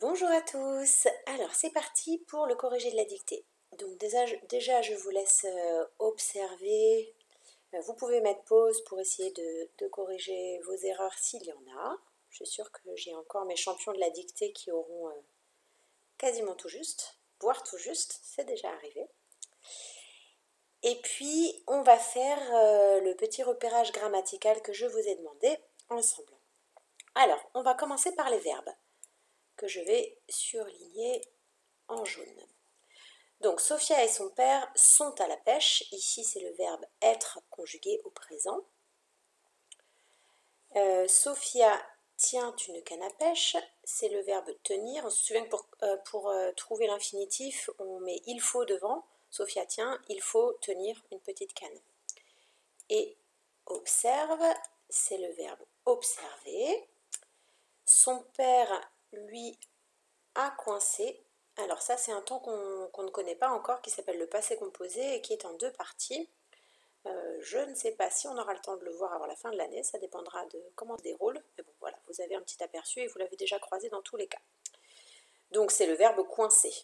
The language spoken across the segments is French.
Bonjour à tous, alors c'est parti pour le corrigé de la dictée. Donc déjà je vous laisse observer, vous pouvez mettre pause pour essayer de corriger vos erreurs s'il y en a. Je suis sûre que j'ai encore mes champions de la dictée qui auront quasiment tout juste, voire tout juste, c'est déjà arrivé. Et puis on va faire le petit repérage grammatical que je vous ai demandé ensemble. Alors on va commencer par les verbes que je vais surligner en jaune. Donc Sophia et son père sont à la pêche. Ici c'est le verbe être conjugué au présent. Sophia tient une canne à pêche, c'est le verbe tenir. On se souvient que pour trouver l'infinitif, on met il faut devant. Sophia tient, il faut tenir une petite canne. Et observe, c'est le verbe observer. Son père, lui, a coincé. Alors ça, c'est un temps qu'on ne connaît pas encore, qui s'appelle le passé composé et qui est en deux parties. Je ne sais pas si on aura le temps de le voir avant la fin de l'année, ça dépendra de comment se déroule. Mais bon, voilà, vous avez un petit aperçu et vous l'avez déjà croisé dans tous les cas. Donc c'est le verbe coincer.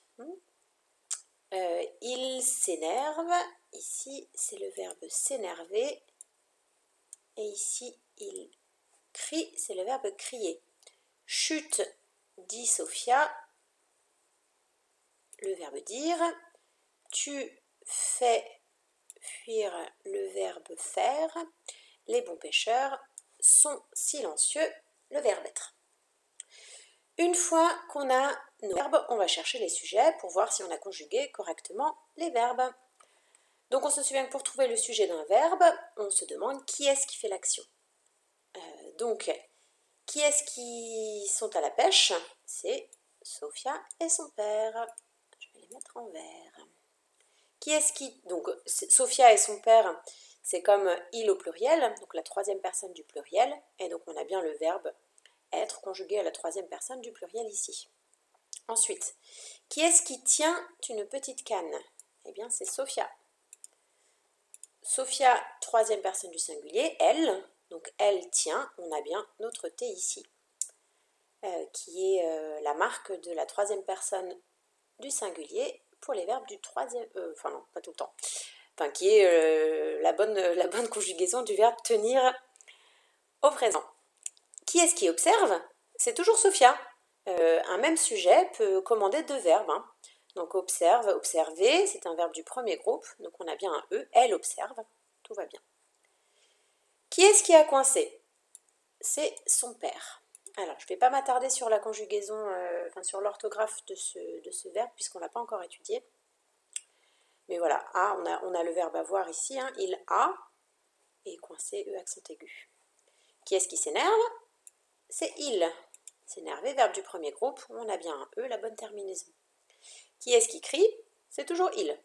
Il s'énerve. Ici, c'est le verbe s'énerver. Et ici, il crie, c'est le verbe crier. Chute, dit Sophia. Le verbe dire. Tu fais fuir, le verbe faire. Les bons pêcheurs sont silencieux, le verbe être. Une fois qu'on a nos verbes, on va chercher les sujets pour voir si on a conjugué correctement les verbes. Donc on se souvient que pour trouver le sujet d'un verbe, on se demande qui est-ce qui fait l'action. Donc, qui est-ce qui sont à la pêche? C'est Sophia et son père. Je vais les mettre en vert. Qui est-ce qui... Donc, Sophia et son père, c'est comme il au pluriel, donc la troisième personne du pluriel, et donc on a bien le verbe être conjugué à la troisième personne du pluriel ici. Ensuite, qui est-ce qui tient une petite canne? Eh bien, c'est Sophia. Sophia, troisième personne du singulier, elle, donc elle tient, on a bien notre T ici, qui est la marque de la troisième personne du singulier pour les verbes du troisième, enfin non, pas tout le temps, enfin qui est la bonne conjugaison du verbe tenir au présent. Qui est-ce qui observe? C'est toujours Sophia. Un même sujet peut commander deux verbes. Donc observe, observer, c'est un verbe du premier groupe, donc on a bien un E, elle observe, tout va bien. Qui est-ce qui a coincé? C'est son père. Alors, je ne vais pas m'attarder sur la conjugaison, sur l'orthographe de ce verbe, puisqu'on ne l'a pas encore étudié. Mais voilà, a, on a le verbe avoir ici, il a, et coincé, E accent aigu. Qui est-ce qui s'énerve? C'est il. S'énerver, verbe du premier groupe, on a bien un E, la bonne terminaison. Qui est-ce qui crie? C'est toujours il.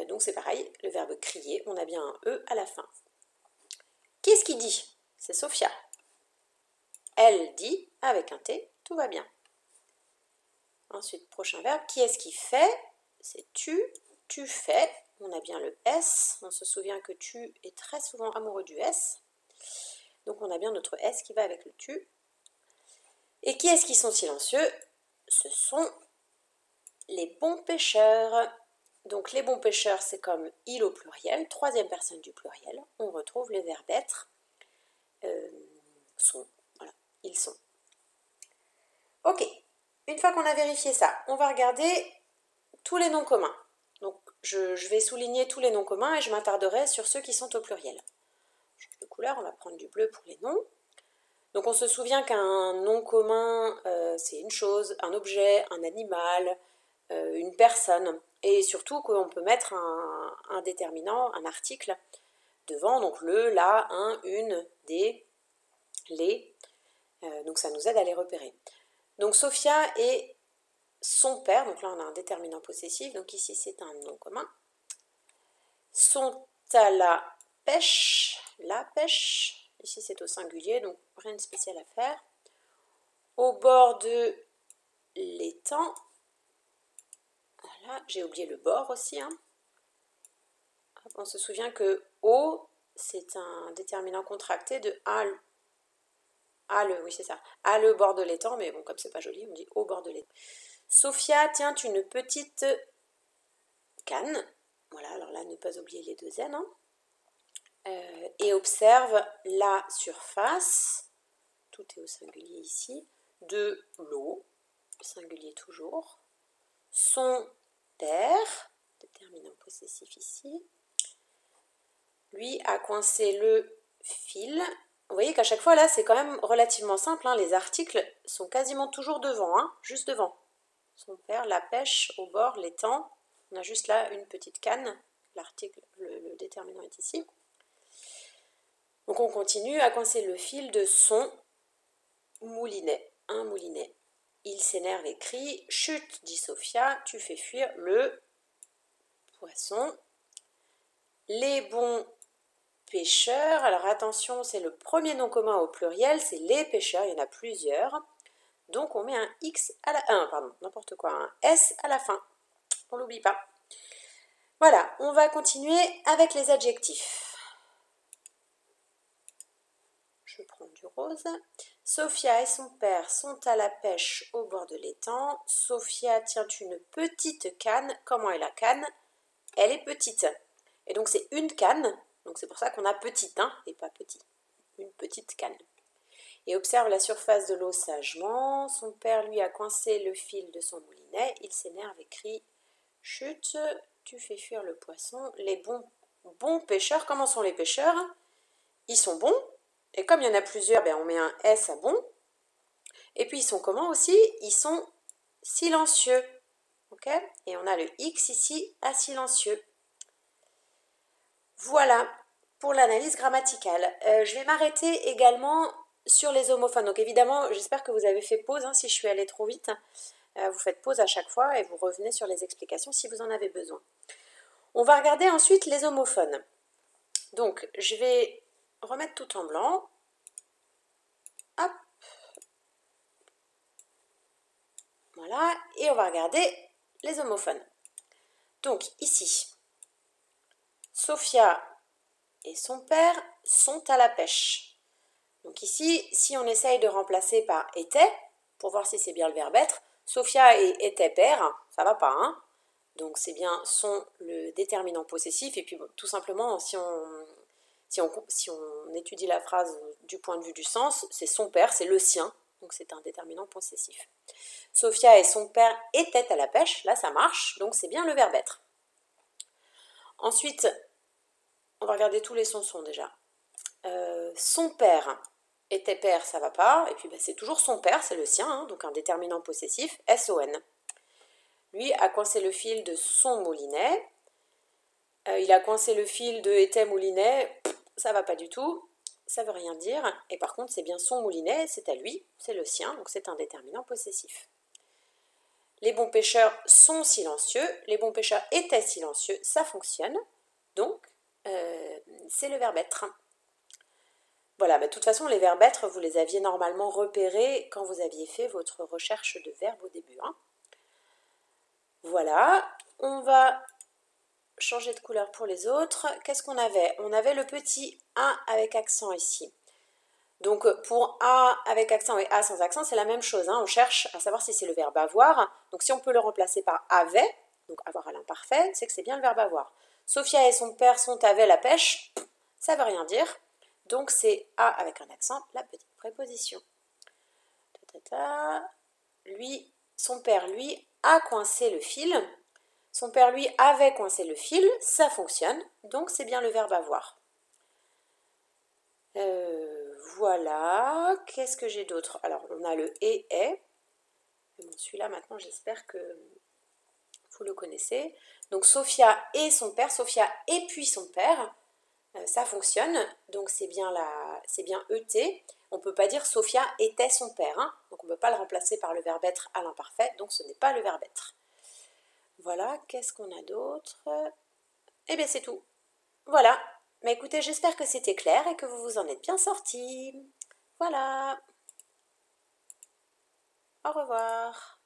Donc c'est pareil, le verbe crier, on a bien un E à la fin. Qui est-ce qui dit? C'est Sophia. Elle dit, avec un T, tout va bien. Ensuite, prochain verbe, qui est-ce qui fait? C'est tu fais, on a bien le S, on se souvient que tu est très souvent amoureux du S, donc on a bien notre S qui va avec le tu. Et qui est-ce qui sont silencieux? Ce sont les bons pêcheurs. Donc les bons pêcheurs, c'est comme il au pluriel, troisième personne du pluriel, on retrouve le verbe être, sont, voilà, ils sont. Ok, une fois qu'on a vérifié ça, on va regarder tous les noms communs. Donc je vais souligner tous les noms communs et je m'attarderai sur ceux qui sont au pluriel. De couleur, on va prendre du bleu pour les noms. Donc on se souvient qu'un nom commun, c'est une chose, un objet, un animal, une personne. Et surtout qu'on peut mettre un déterminant, un article devant, donc le, la, un, une, des, les. Donc ça nous aide à les repérer. Donc Sophia et son père, donc là on a un déterminant possessif, donc ici c'est un nom commun, sont à la pêche, ici c'est au singulier, donc rien de spécial à faire, au bord de l'étang, voilà, j'ai oublié le bord aussi, on se souvient que au, c'est un déterminant contracté de à oui c'est ça, à le bord de l'étang, mais bon comme c'est pas joli, on dit au bord de l'étang. Sophia tient une petite canne, voilà, alors là ne pas oublier les deux N, hein. Et observe la surface, tout est au singulier ici, de l'eau, singulier toujours, son père, déterminant possessif ici, lui a coincé le fil. Vous voyez qu'à chaque fois là c'est quand même relativement simple, hein, les articles sont quasiment toujours devant, hein, juste devant. Son père, la pêche, au bord, l'étang, on a juste là une petite canne, l'article, le déterminant est ici. Donc on continue à coincer le fil de son moulinet, un moulinet. Il s'énerve et crie « Chut !» dit Sophia, tu fais fuir le poisson. Les bons pêcheurs, alors attention, c'est le premier nom commun au pluriel, c'est les pêcheurs, il y en a plusieurs. Donc on met un X à la... n'importe quoi, un S à la fin, on l'oublie pas. Voilà, on va continuer avec les adjectifs. Je prends du rose. Sophia et son père sont à la pêche au bord de l'étang. Sophia tient une petite canne. Comment est la canne? Elle est petite. Et donc c'est une canne. Donc c'est pour ça qu'on a petite, hein, et pas petit. Une petite canne. Et observe la surface de l'eau sagement. Son père lui a coincé le fil de son moulinet. Il s'énerve et crie « Chut, tu fais fuir le poisson. » Les bons pêcheurs, comment sont les pêcheurs? Ils sont bons. Et comme il y en a plusieurs, ben on met un S à bon. Et puis ils sont comment aussi? Ils sont silencieux. Okay? Et on a le X ici à silencieux. Voilà pour l'analyse grammaticale. Je vais m'arrêter également sur les homophones. Donc évidemment, j'espère que vous avez fait pause, hein, si je suis allée trop vite. Vous faites pause à chaque fois et vous revenez sur les explications si vous en avez besoin. On va regarder ensuite les homophones. Donc je vais remettre tout en blanc. Hop. Voilà, et on va regarder les homophones. Donc ici, Sophia et son père sont à la pêche. Donc ici, si on essaye de remplacer par était, pour voir si c'est bien le verbe être, Sophia et était père, ça va pas, hein? Donc c'est bien son le déterminant possessif, et puis bon, tout simplement, si on étudie la phrase du point de vue du sens, c'est son père, c'est le sien, donc c'est un déterminant possessif. Sophia et son père étaient à la pêche, là ça marche, donc c'est bien le verbe être. Ensuite, on va regarder tous les sons déjà. Son père était père, ça va pas, et puis c'est toujours son père, c'est le sien, hein, donc un déterminant possessif, S-O-N. Lui a coincé le fil de son moulinet. Il a coincé le fil de était moulinet, ça va pas du tout, ça veut rien dire, et par contre c'est bien son moulinet, c'est à lui, c'est le sien, donc c'est un déterminant possessif. Les bons pêcheurs sont silencieux, les bons pêcheurs étaient silencieux, ça fonctionne, donc c'est le verbe être. Voilà, mais de toute façon les verbes être, vous les aviez normalement repérés quand vous aviez fait votre recherche de verbes au début, hein. Voilà, on va changer de couleur pour les autres. Qu'est-ce qu'on avait? On avait le petit A avec accent ici. Donc pour A avec accent et A sans accent, c'est la même chose, hein. On cherche à savoir si c'est le verbe avoir. Donc si on peut le remplacer par avait, donc avoir à l'imparfait, c'est que c'est bien le verbe avoir. Sophia et son père sont avaient la pêche, ça ne veut rien dire. Donc c'est A avec un accent, la petite préposition. Lui, son père, lui, a coincé le fil. Son père, lui, avait coincé le fil, ça fonctionne, donc c'est bien le verbe avoir. Voilà, qu'est-ce que j'ai d'autre? Alors, on a le et est. Bon, celui-là, maintenant, j'espère que vous le connaissez. Donc, Sophia et son père, Sophia et puis son père, ça fonctionne, donc c'est bien ET. On ne peut pas dire Sophia était son père, hein, donc on ne peut pas le remplacer par le verbe être à l'imparfait, donc ce n'est pas le verbe être. Voilà, qu'est-ce qu'on a d'autre? Eh bien, c'est tout. Voilà. Mais écoutez, j'espère que c'était clair et que vous vous en êtes bien sortis. Voilà. Au revoir.